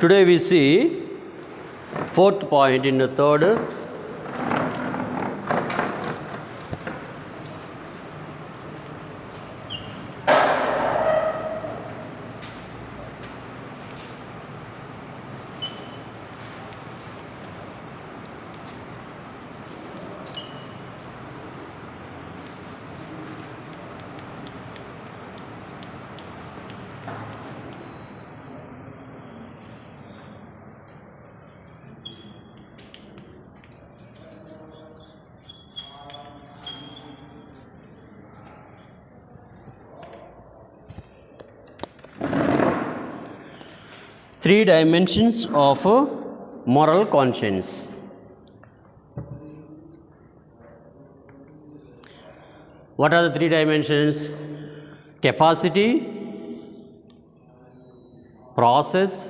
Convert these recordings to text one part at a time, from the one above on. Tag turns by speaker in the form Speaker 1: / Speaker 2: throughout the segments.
Speaker 1: Today we see fourth point in the third three dimensions of moral conscience. What are the three dimensions? Capacity, process,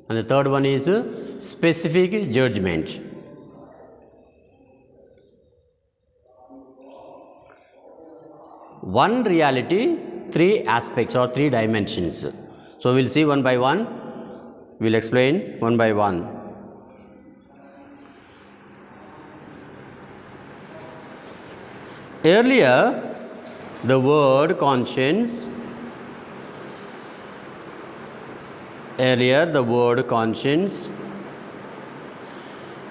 Speaker 1: and the third one is specific judgment. One reality, three aspects or three dimensions. So we'll see one by one, we'll explain one by one. Earlier, the word conscience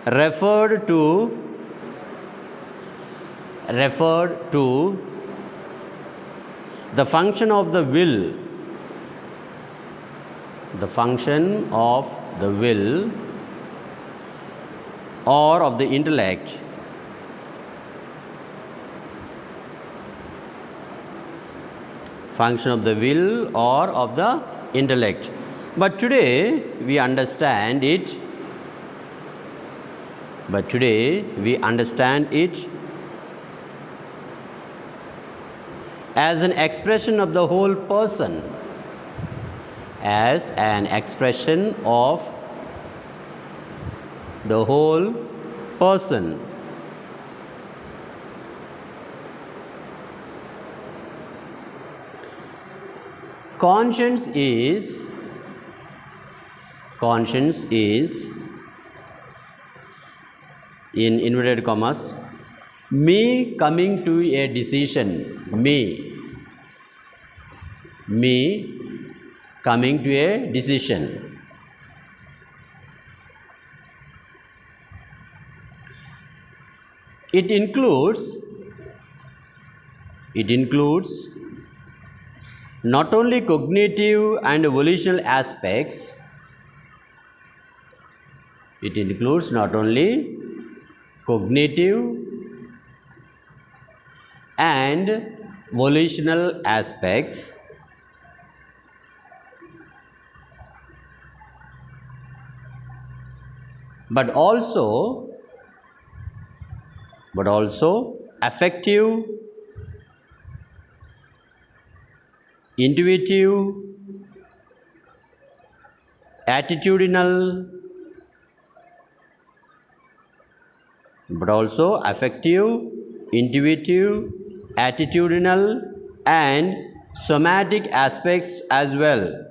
Speaker 1: referred to the function of the will, or of the intellect But today we understand it as an expression of the whole person, Conscience is, in inverted commas, me coming to a decision. Me coming to a decision. It includes not only cognitive and volitional aspects, but also affective, intuitive, attitudinal, and somatic aspects as well.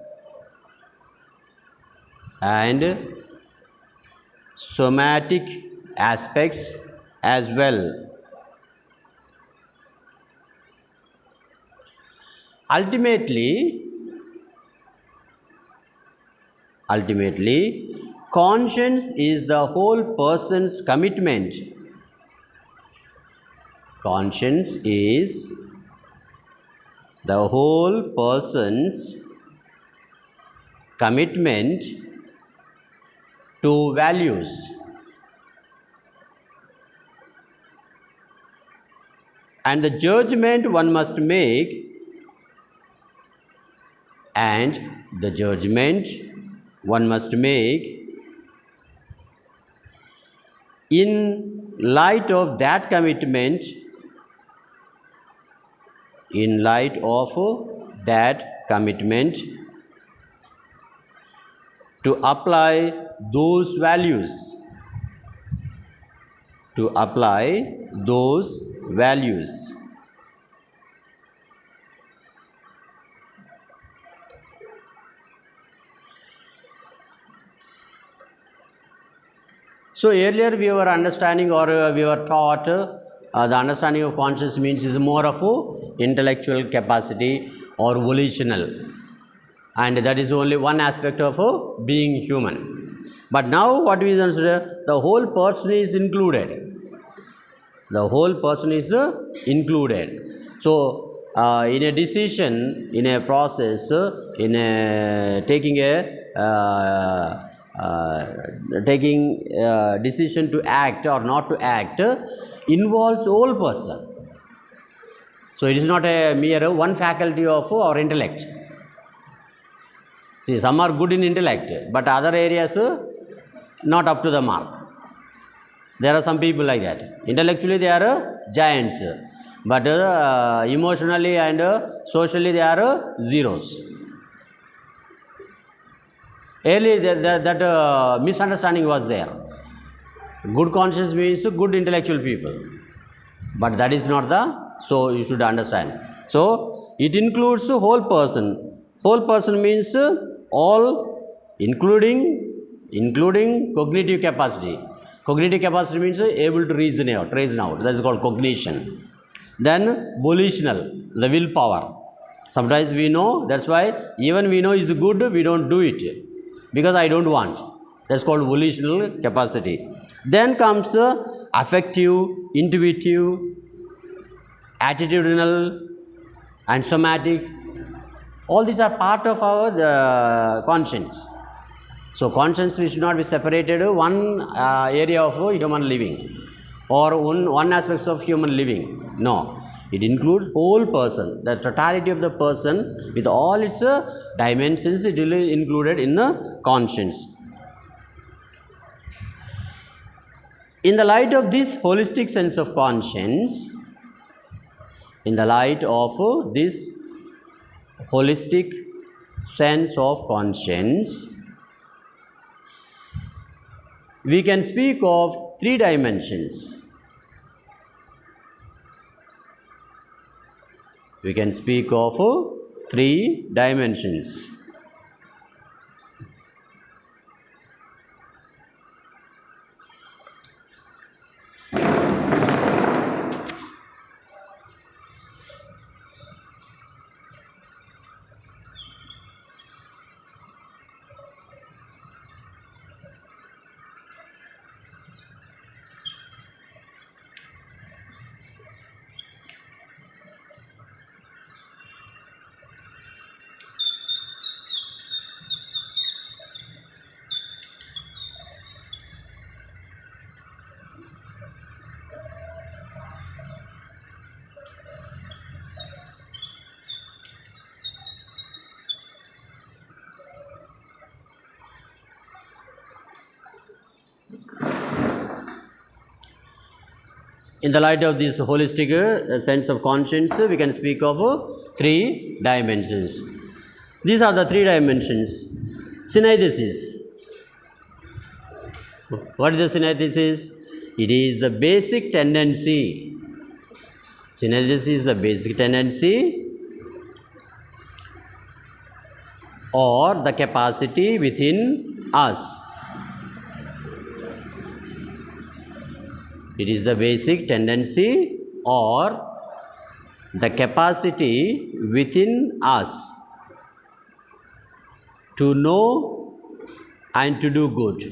Speaker 1: Ultimately, conscience is the whole person's commitment. To values, and the judgment one must make, in light of that commitment, to apply those values. So earlier we were understanding, or we were taught the understanding of conscience means is more of intellectual capacity or volitional, and that is only one aspect of being human. But now what we consider, the whole person is included. The whole person is included. So in a decision, in a process, in a taking decision to act or not to act, involves whole person. So it is not a mere one faculty of our intellect. See, some are good in intellect, but other areas not up to the mark. There are some people like that. Intellectually they are giants, but emotionally and socially they are zeros. Earlier that misunderstanding was there. Good conscience means good intellectual people, but that is not the, so you should understand. So it includes the whole person. Whole person means all, including cognitive capacity. Cognitive capacity means able to reason out. That is called cognition. Then volitional, the willpower. Sometimes we know, that's why even we know is good, we don't do it because I don't want. That's called volitional capacity. Then comes the affective, intuitive, attitudinal, and somatic. All these are part of our conscience. So conscience should not be separated one area of human living or one aspect of human living. No, it includes whole person, the totality of the person with all its dimensions. It will be included in the conscience. In the light of this holistic sense of conscience, in the light of this holistic sense of conscience, we can speak of three dimensions. We can speak of three dimensions. In the light of this holistic sense of conscience, we can speak of three dimensions. These are the three dimensions. Synthesis. What is the synthesis? It is the basic tendency. Synthesis is the basic tendency or the capacity within us. It is the basic tendency or the capacity within us to know and to do good.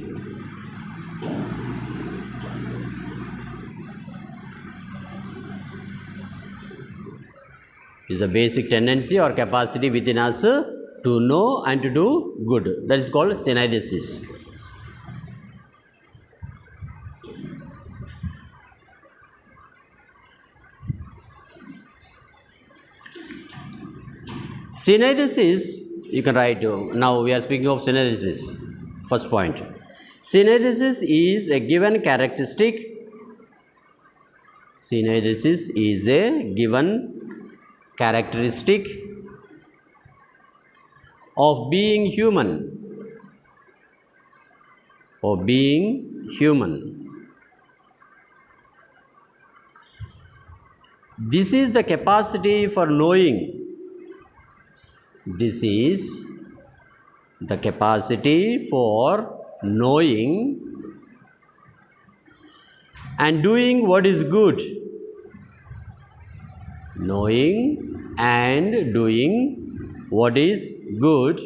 Speaker 1: It is the basic tendency or capacity within us to know and to do good. That is called synthesis. Synthesis, you can write, now we are speaking of synthesis, first point. Synthesis is a given characteristic. Synthesis is a given characteristic of being human. Of being human. This is the capacity for knowing. This is the capacity for knowing and doing what is good. Knowing and doing what is good,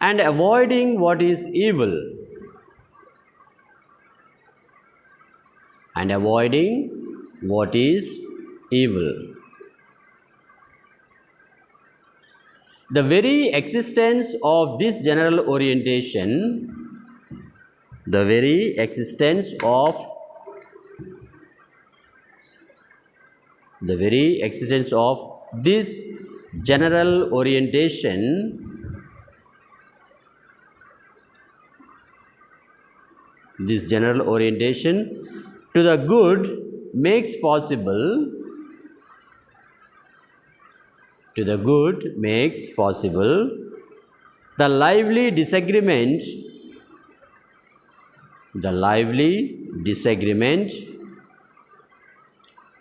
Speaker 1: and avoiding what is evil. And avoiding what is evil. The very existence of this general orientation, the very existence of this general orientation, to the good makes possible the lively disagreement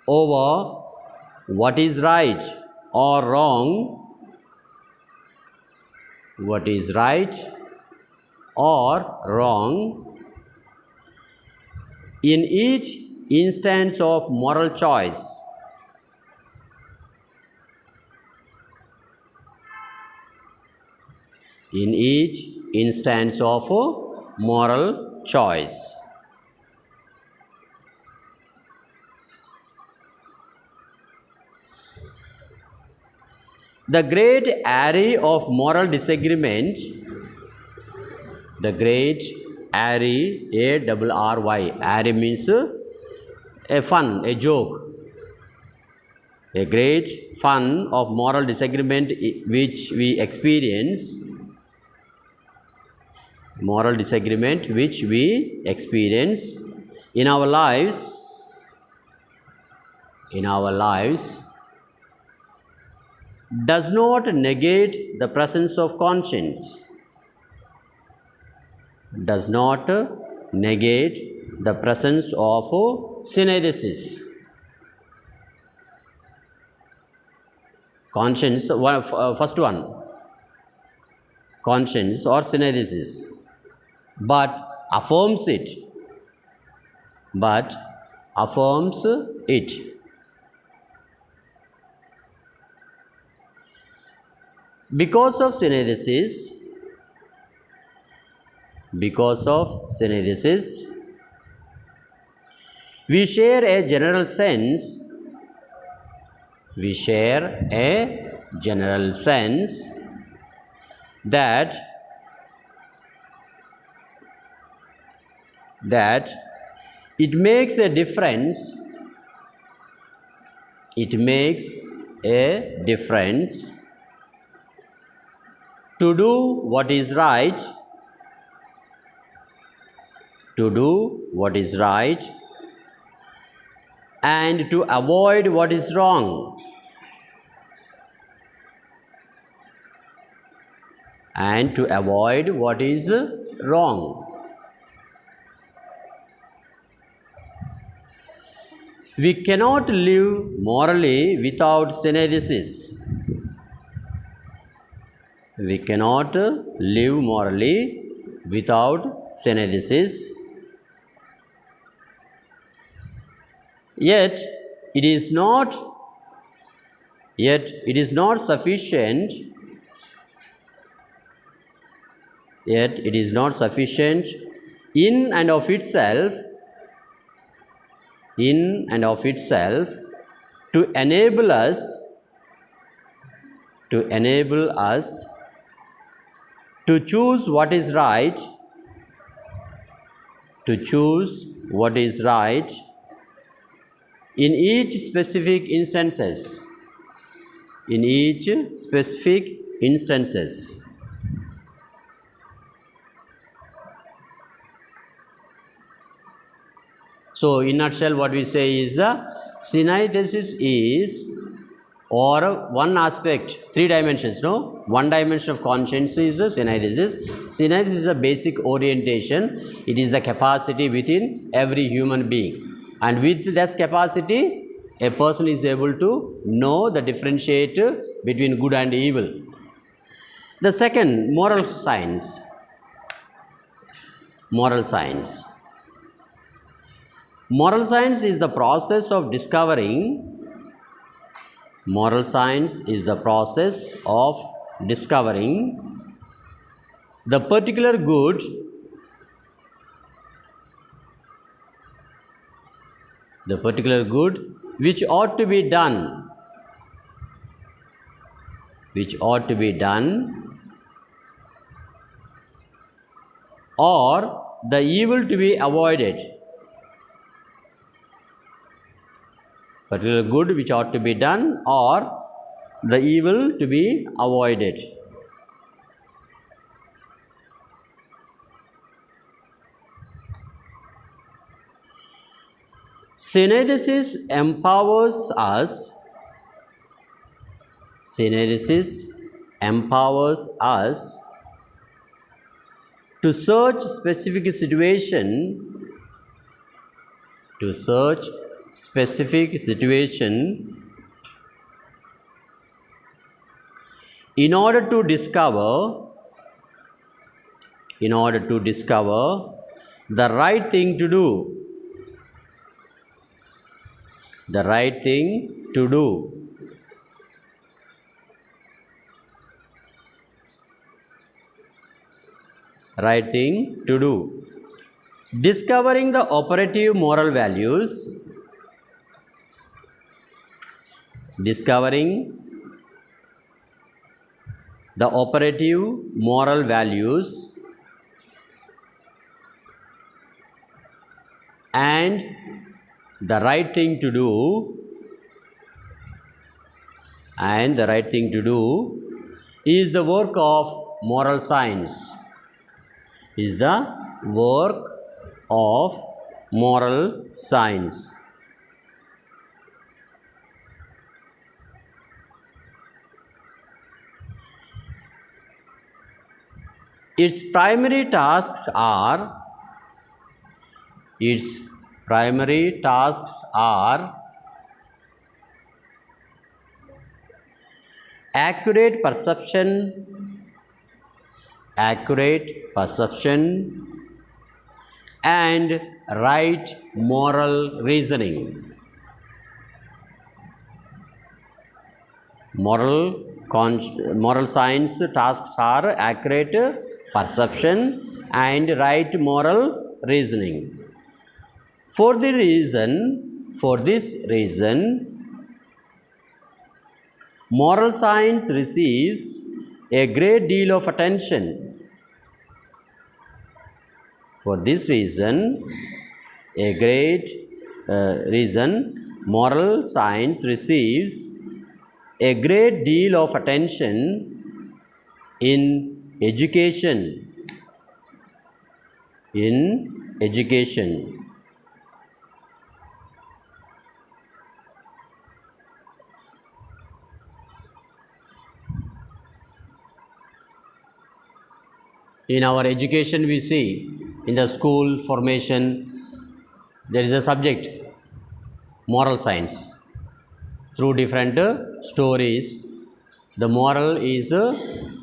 Speaker 1: over what is right or wrong, in each instance of moral choice. In each instance of moral choice. The great array of moral disagreement, A-R-R-Y, array means a fun, a joke, a great fun of moral disagreement which we experience, in our lives, does not negate the presence of conscience. Synthesis. Conscience, first one, conscience or synthesis, but affirms it. Because of synthesis, we share a general sense that it makes a difference to do what is right, and to avoid what is wrong. We cannot live morally without synthesis. Yet it is not sufficient in and of itself to enable us to choose what is right, in each specific instances. So, in nutshell, what we say is the synthesis is, or one aspect, 3 dimensions, no? One dimension of conscience is the synthesis. Synthesis is a basic orientation. It is the capacity within every human being. And with this capacity, a person is able to know the differentiate between good and evil. The second, moral science. Moral science is the process of discovering. Moral science is the process of discovering the particular good which ought to be done, or the evil to be avoided. Particular good which ought to be done, or the evil to be avoided. Synthesis empowers us. To search specific situation, in order to discover the right thing to do. Right thing to do. Discovering the operative moral values. And the right thing to do. Is the work of moral science. Its primary tasks are accurate perception and right moral reasoning. Moral science tasks are accurate perception and right moral reasoning. For this reason, moral science receives a great deal of attention. Moral science receives a great deal of attention in education. In our education, we see in the school formation there is a subject, moral science. Through different stories, the moral is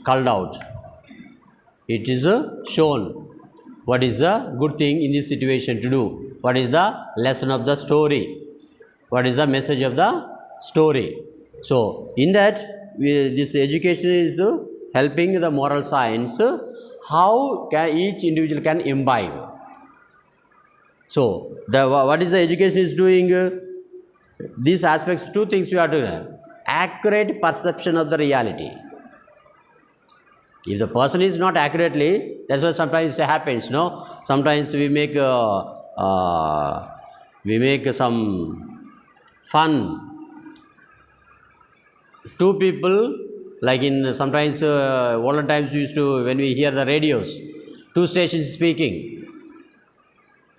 Speaker 1: culled out. It is shown what is the good thing in this situation to do, what is the lesson of the story, what is the message of the story. So in that, this education is helping the moral science, how each individual can imbibe. So what is the education is doing? These aspects, two things we are doing: accurate perception of the reality. If the person is not accurately, that's why sometimes it happens. No, sometimes we make some fun. Two people, like in sometimes older times, we used to, when we hear the radios, two stations speaking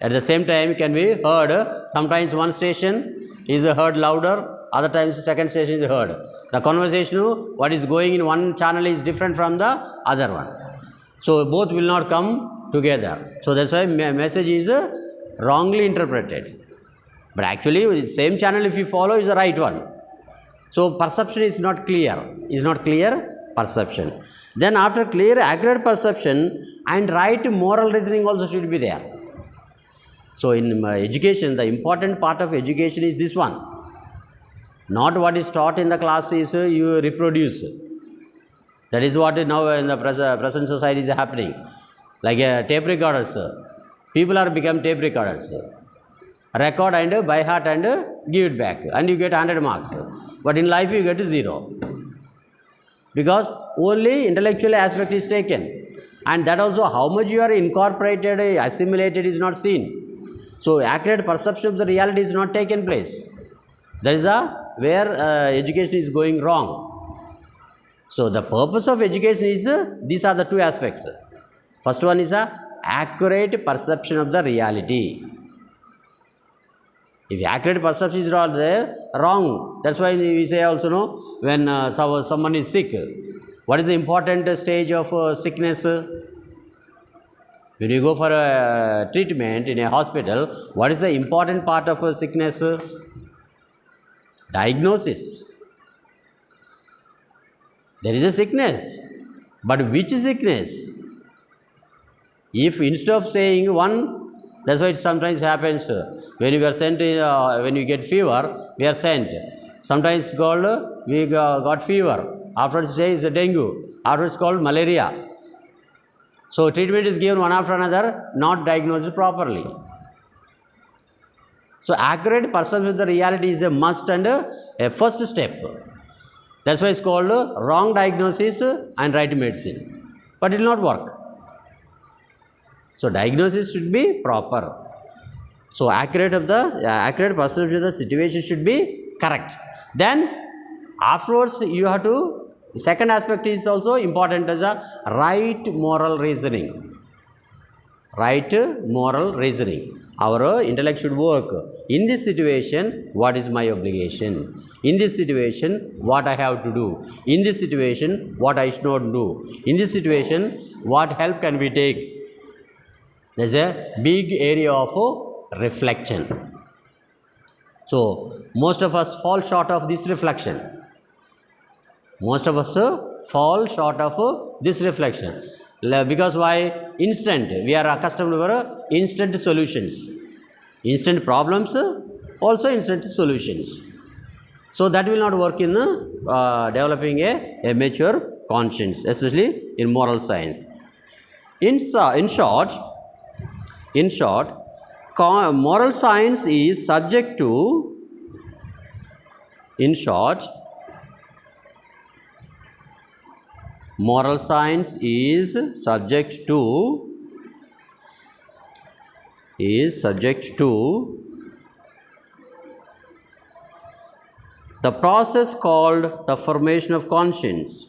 Speaker 1: at the same time can be heard. Sometimes one station is heard louder, other times second station is heard. The conversation, what is going in one channel is different from the other one. So both will not come together. So that's why message is wrongly interpreted. But actually, the same channel if you follow is the right one. So perception is not clear. Perception. Then after clear, accurate perception and right moral reasoning also should be there. So in education, the important part of education is this one. Not what is taught in the class is you reproduce. That is what now in the present society is happening. Like tape recorders. People are become tape recorders. Record and by heart and give it back. And you get 100 marks. But in life you get 0. Because only intellectual aspect is taken. And that also how much you are incorporated, assimilated is not seen. So accurate perception of the reality is not taken place. That is where education is going wrong. So the purpose of education is, these are the two aspects. First one is accurate perception of the reality. If accurate perception is not there, wrong. That's why we say also, no, when someone is sick, what is the important stage of sickness? When you go for a treatment in a hospital, what is the important part of sickness? Diagnosis. There is a sickness, but which sickness? If instead of saying one, that's why it sometimes happens when you are sent, when you get fever, we are sent. Sometimes called we got fever. Afterwards say it's a dengue. Afterwards called malaria. So treatment is given one after another, not diagnosed properly. So accurate perception of the reality is a must and a first step. That's why it's called wrong diagnosis and right medicine. But it will not work. So diagnosis should be proper. So accurate perception of the situation should be correct. Then afterwards you have to, second aspect is also important as a right moral reasoning. Right moral reasoning. Our intellect should work. In this situation, what is my obligation? In this situation, what I have to do? In this situation, what I should not do? In this situation, what help can we take? There's a big area of reflection. So, most of us fall short of this reflection. Most of us fall short of this reflection. Because why? Instant. We are accustomed to instant solutions. Instant problems, also instant solutions. So that will not work in developing a mature conscience, especially in moral science. In short, moral science is subject to, moral science is subject to the process called the formation of conscience.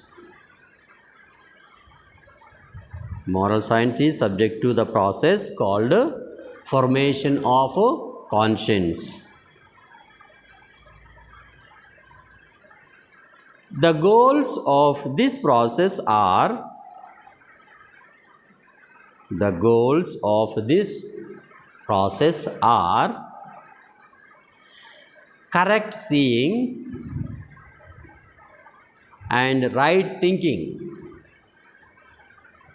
Speaker 1: Moral science is subject to the process called formation of conscience. The goals of this process are correct seeing and right thinking.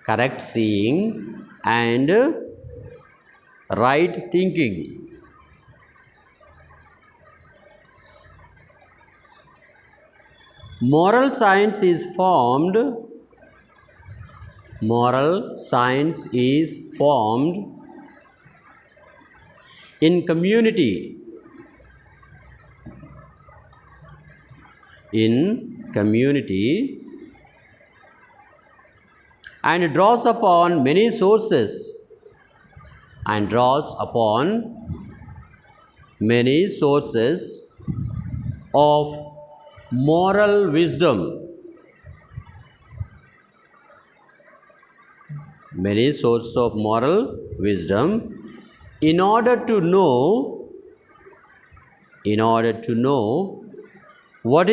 Speaker 1: Correct seeing and right thinking. Moral science is formed in community. And draws upon many sources of moral wisdom. Many sources of moral wisdom in order to know what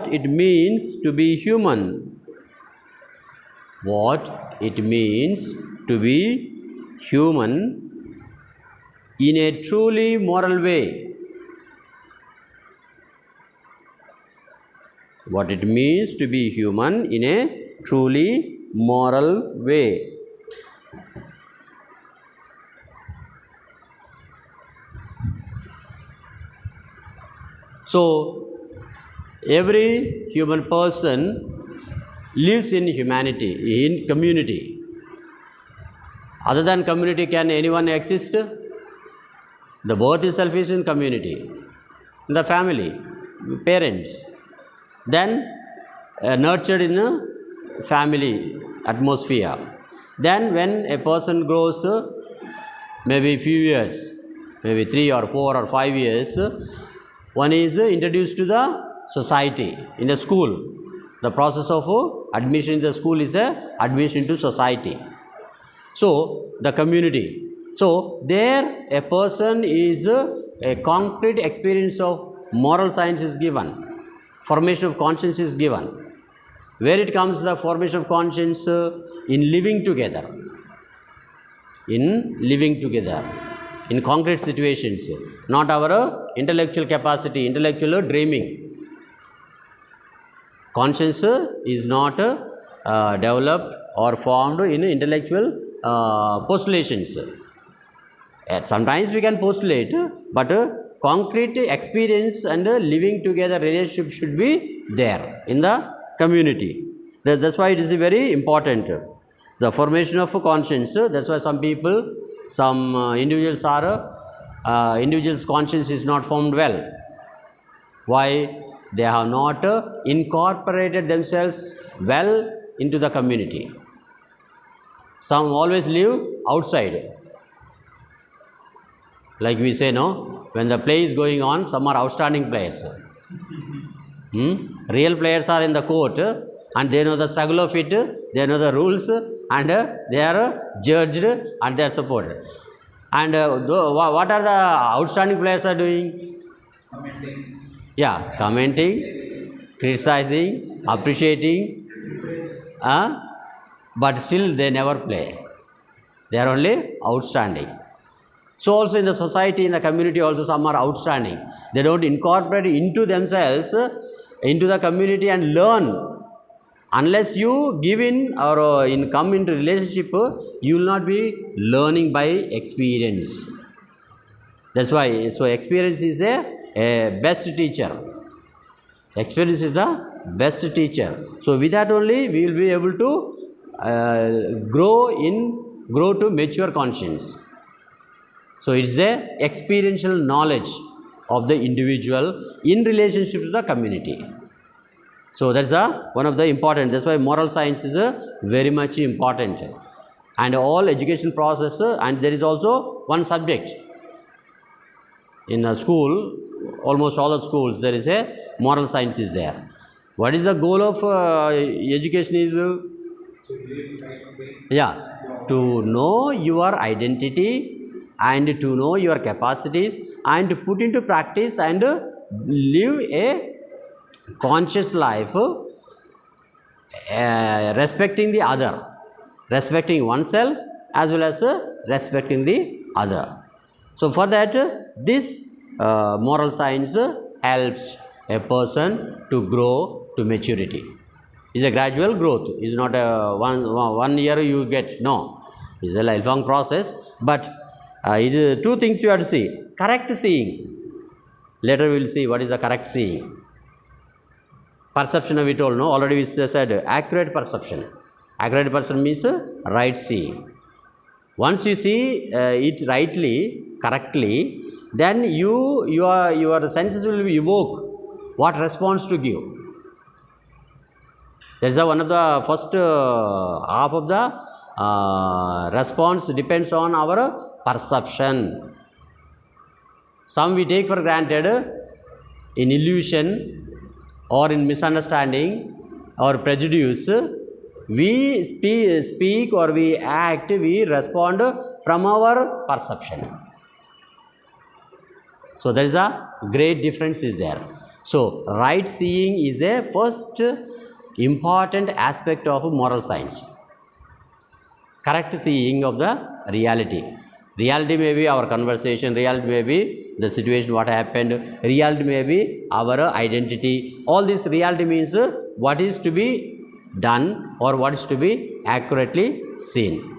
Speaker 1: it means to be human. What it means to be human in a truly moral way. What it means to be human in a truly moral way. So, every human person lives in humanity, in community. Other than community, can anyone exist? The birth itself is in community, in the family, parents. Then nurtured in a family atmosphere. Then when a person grows, maybe few years, maybe 3 or 4 or 5 years, one is introduced to the society in the school. The process of admission in the school is admission to society. So, the community. So, there a person is a concrete experience of moral science is given. Formation of conscience is given. Where it comes, the formation of conscience in living together. In living together. In concrete situations. Not our intellectual capacity, intellectual dreaming. Conscience is not developed or formed in intellectual postulations. Sometimes we can postulate, but concrete experience and living together relationship should be there in the community. That's why it is very important. The formation of conscience, that's why some people, some individuals are, individuals' conscience is not formed well. Why? They have not incorporated themselves well into the community. Some always live outside. Like we say, no, when the play is going on, some are outstanding players. Real players are in the court and they know the struggle of it, they know the rules and they are judged and they are supported. And what are the outstanding players are doing? Yeah, commenting, criticizing, appreciating, but still they never play. They are only outstanding. So also in the society, in the community also some are outstanding. They don't incorporate into themselves, into the community and learn. Unless you give in or come into relationship, you will not be learning by experience. That's why, so experience is a best teacher. Experience is the best teacher. So with that only we will be able to grow to mature conscience. So it is a experiential knowledge of the individual in relationship to the community. So that's one of the important. That's why moral science is very much important. And all education process, and there is also one subject in a school. Almost all the schools there is a moral science is there. What is the goal of education is? To know your identity and to know your capacities and to put into practice and live a conscious life, respecting the other, respecting oneself as well as respecting the other. So for that, this moral science helps a person to grow to maturity. It's a gradual growth. It's not a one year you get. No, it's a lifelong process. But it is two things you have to see. Correct seeing. Later we will see what is the correct seeing. Perception we told, no? Already we said accurate perception. Accurate perception means right seeing. Once you see it rightly, correctly, then your senses will evoke what response to give. That is one of the first half of the response depends on our perception. Some we take for granted in illusion or in misunderstanding or prejudice. We speak or we act, we respond from our perception. So there is a great difference is there. So right seeing is a first important aspect of moral science. Correct seeing of the reality. Reality may be our conversation, reality may be the situation, what happened, reality may be our identity. All this reality means what is to be done or what is to be accurately seen.